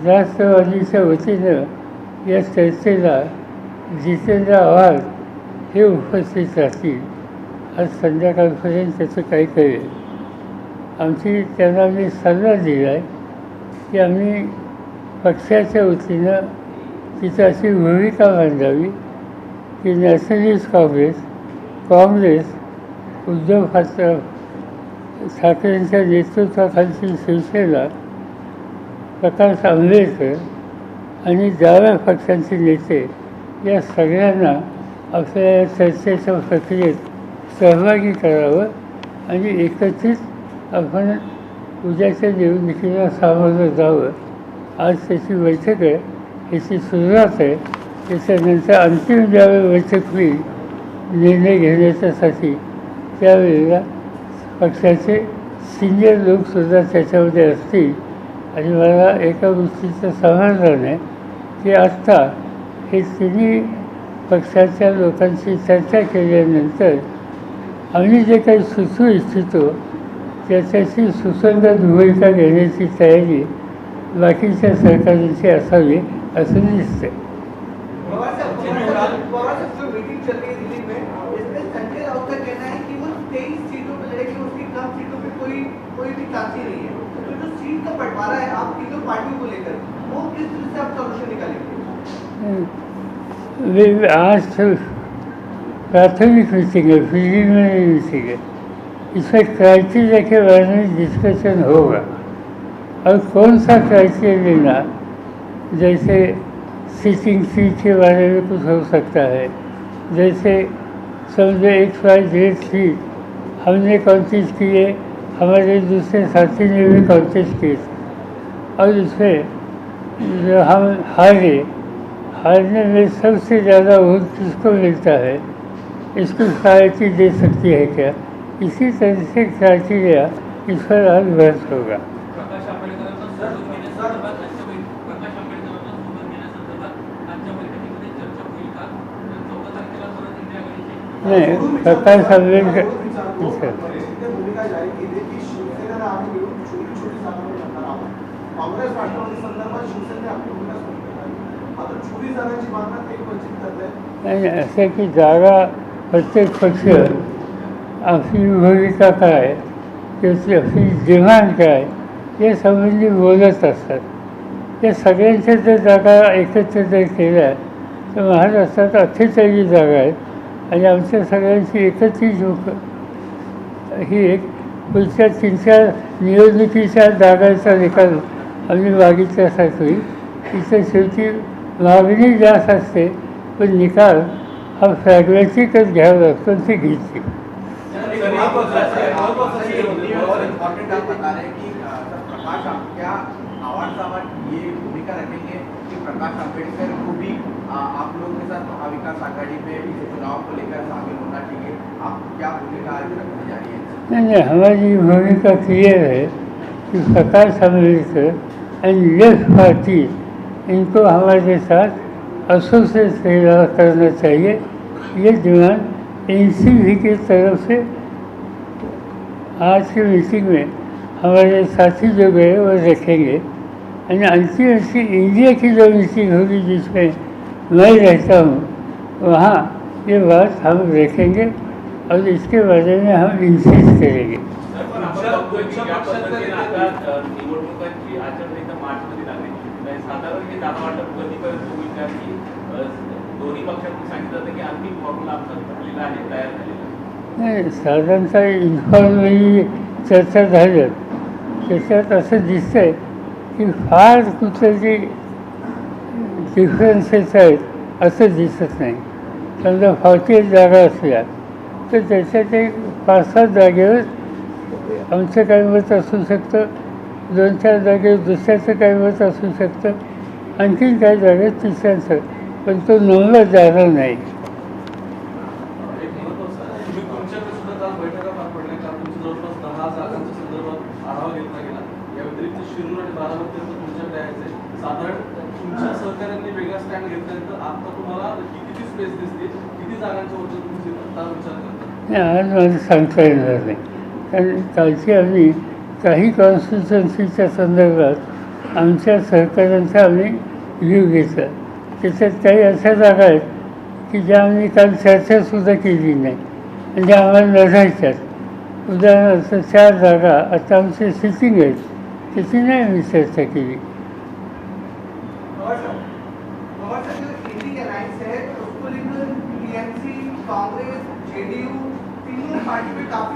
राष्ट्रवादीच्या वतीनं या चर्चेला जितेंद्र आव्हाड हे उपस्थित राहतील. आज संध्याकाळपर्यंत त्याचं काही कळेल. त्यांना मी सल्ला दिला आहे की आम्ही पक्षाच्या वतीनं तिथं अशी भूमिका मांडावी की नॅशनलिस्ट काँग्रेस उद्धव ठाकरेंच्या नेतृत्वाखालची शिवसेना, प्रकाश आंबेडकर आणि डाव्या पक्षांचे नेते या सगळ्यांना आपल्या या चर्चेच्या प्रक्रियेत सहभागी करावं आणि एकत्रित आपण उद्याच्या निवडणुकीला सामोरं जावं. आज त्याची बैठक आहे, याची सुरुवात आहे. त्याच्यानंतर अंतिम ज्यावेळी बैठक होईल निर्णय घेण्याच्यासाठी त्यावेळेला पक्षाचे सिनियर लोकसुद्धा त्याच्यामध्ये असतील. आणि मला एका गोष्टीचं समाधान आहे की आत्ता हे तिन्ही पक्षाच्या लोकांशी चर्चा केल्यानंतर आम्ही जे काही सुचवू इच्छितो त्याच्याशी सुसंगत भूमिका घेण्याची तयारी बाकीच्या सरकारांची असावी असं दिसतंय. आज प्राथमिक मीटिंग है, प्रिलिमिनरी मीटिंग है. इसमें क्राइटेरिया के बारे में डिस्कशन होगा और कौन सा क्राइटेरिया लेना, जैसे सीटिंग सीट के बारे में कुछ हो सकता है. जैसे समझो XYZ सीट हमने कॉन्टेस्ट किए, हमारे दूसरे साथी ने भी कॉन्टेस्ट किए और इसमें जो हम हारने में सबसे ज़्यादा वोट किसको मिलता है, इसको प्रायोरिटी दे सकती है क्या. इसी तरह से क्राइटेरिया इस पर आज बहस होगा. नहीं, प्रकाश आंबेडकर नाही, असं की जागा प्रत्येक पक्ष आपली भूमिका काय, त्याची आपली डिमांड काय या संबंधी बोलत असतात. या सगळ्यांच्या जर जागा एकत्र जर केल्या तर महाराष्ट्रात 48 जागा आहेत आणि आमच्या सगळ्यांची एकत्रित ही एक पुढच्या 3-4 निवडणुकीच्या जागांचा निकाल आम्ही मागितल्यासारखी. इथं शेवटी मागणी जास्त असते पण निकाल हा फ्रॅग्मॅटिकच घ्यावा लागतो, ते घ्यायची. प्रकाश आंबेडकर को भी आप लोगों के साथ महाविकास आघाड़ी में चुनाव को लेकर शामिल होना चाहिए. आप क्या भूमिका आज रखने जा रही है? नहीं, हमारी भूमिका क्लियर है कि Prakash Ambedkar end left party इनको हमारे साथ एसोसिएट करना चाहिए. ये डिमांड NCV की तरफ से आज की मीटिंग में हमारे साथी जो गए वो रखेंगे. और अंतिम इंडिया की जो मीटिंग होगी जिसमें मैं रहता हूँ वहाँ ये बात हम रखेंगे और इसके बारे में हम इंसिस्ट करेंगे. नाही, साधारणतः इन्फॉर्मली चर्चा झाल्या त्याच्यात असं दिसतंय की फार कुठले डिफरन्सेस आहेत असं दिसत नाही. समजा 48 जागा असल्या तर त्याच्यात एक 5-7 जागेवर आमचं काही मत असू शकतं, 2-4 जागेवर दुसऱ्याचं काही मत असू शकतं, आणखीन काही जागेत तिसऱ्यांचं, पण तो नंबर जाणार नाही. आज मला सांगता येणार नाही, कारण कालची आम्ही काही कॉन्स्टिट्युन्सीच्या संदर्भात आमच्या सहकाऱ्यांचा आम्ही व्ह्यू घेतला. त्याच्यात काही अशा जागा आहेत की ज्या आम्ही काल चर्चासुद्धा केली नाही आणि ज्या आम्हाला लढायच्यात. उदाहरणार्थ 4 जागा आता आमचे सिटिंग आहेत, त्याची नाही आम्ही चर्चा केली. कांग्रेस, जेडीयू तीनों पार्टी में काफी